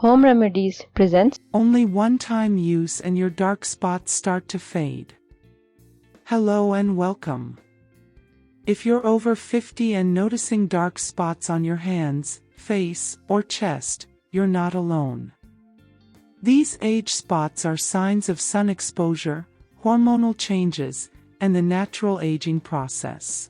Home Remedies presents Only one-time use and your dark spots start to fade. Hello and welcome. If you're over 50 and noticing dark spots on your hands, face, or chest, you're not alone. These age spots are signs of sun exposure, hormonal changes, and the natural aging process.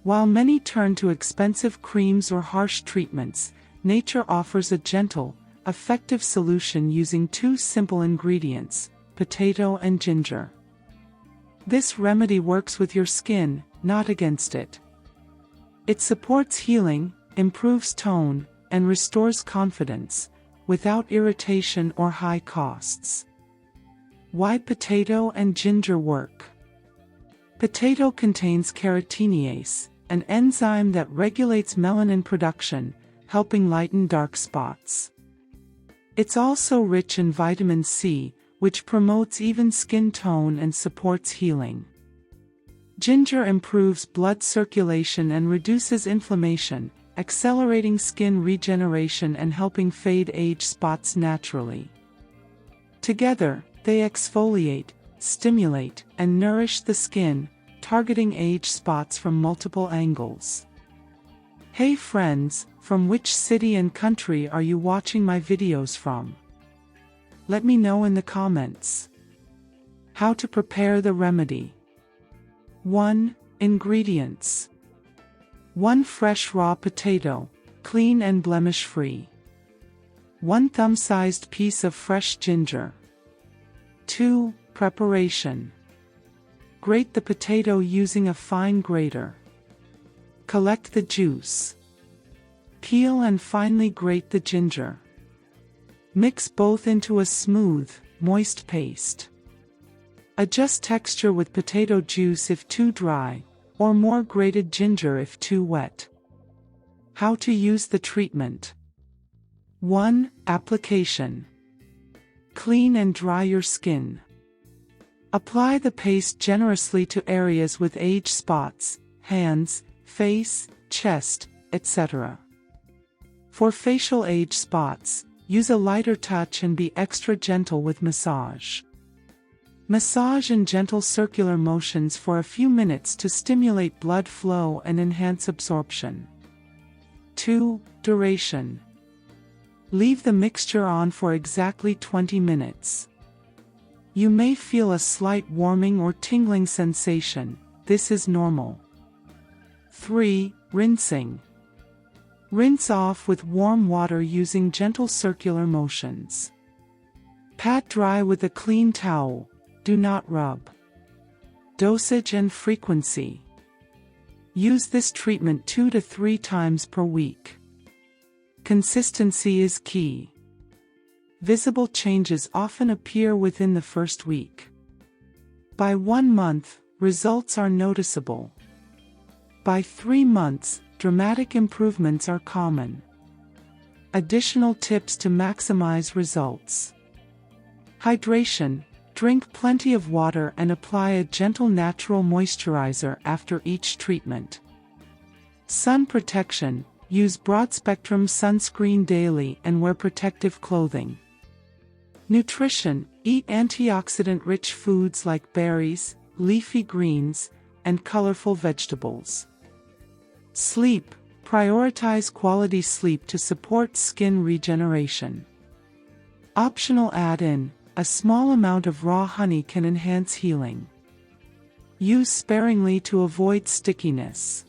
While many turn to expensive creams or harsh treatments, nature offers a gentle, effective solution using two simple ingredients, potato and ginger. This remedy works with your skin, not against it. It supports healing, improves tone, and restores confidence, without irritation or high costs. Why potato and ginger work? Potato contains carotenease, an enzyme that regulates melanin production, helping lighten dark spots. It's also rich in vitamin C, which promotes even skin tone and supports healing. Ginger improves blood circulation and reduces inflammation, accelerating skin regeneration and helping fade age spots naturally. Together, they exfoliate, stimulate, and nourish the skin, targeting age spots from multiple angles. Hey friends, from which city and country are you watching my videos from? Let me know in the comments. How to prepare the remedy. 1. Ingredients. 1 fresh raw potato, clean and blemish-free. 1 thumb-sized piece of fresh ginger. 2. Preparation. Grate the potato using a fine grater. Collect the juice. Peel and finely grate the ginger. Mix both into a smooth, moist paste. Adjust texture with potato juice if too dry, or more grated ginger if too wet. How to use the treatment. 1. Application. Clean and dry your skin. Apply the paste generously to areas with age spots, hands, face, chest, etc. For facial age spots, use a lighter touch and be extra gentle with massage. Massage in gentle circular motions for a few minutes to stimulate blood flow and enhance absorption. 2. Duration. Leave the mixture on for exactly 20 minutes. You may feel a slight warming or tingling sensation. This is normal. 3. Rinsing. Rinse off with warm water using gentle circular motions. Pat dry with a clean towel. Do not rub. Dosage and frequency. Use this treatment 2 to 3 times per week. Consistency is key. Visible changes often appear within the first week. By 1 month, results are noticeable. By 3 months, dramatic improvements are common. Additional tips to maximize results. Hydration. Drink plenty of water and apply a gentle natural moisturizer after each treatment. Sun protection. Use broad-spectrum sunscreen daily and wear protective clothing. Nutrition. Eat antioxidant-rich foods like berries, leafy greens, and colorful vegetables. Sleep. Prioritize quality sleep to support skin regeneration. Optional add-in. A small amount of raw honey can enhance healing. Use sparingly to avoid stickiness.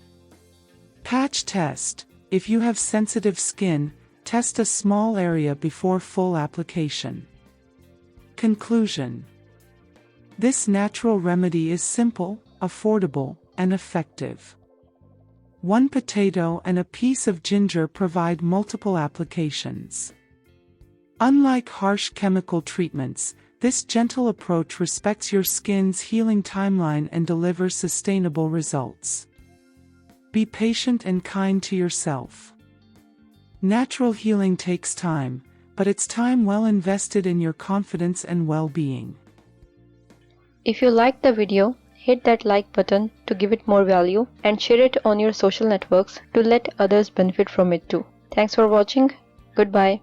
Patch test. If you have sensitive skin, test a small area before full application. Conclusion. This natural remedy is simple, affordable, and effective. 1 potato and a piece of ginger provide multiple applications. Unlike harsh chemical treatments, this gentle approach respects your skin's healing timeline and delivers sustainable results. Be patient and kind to yourself. Natural healing takes time, but it's time well invested in your confidence and well-being. If you liked the video, hit that like button to give it more value and share it on your social networks to let others benefit from it too. Thanks for watching. Goodbye.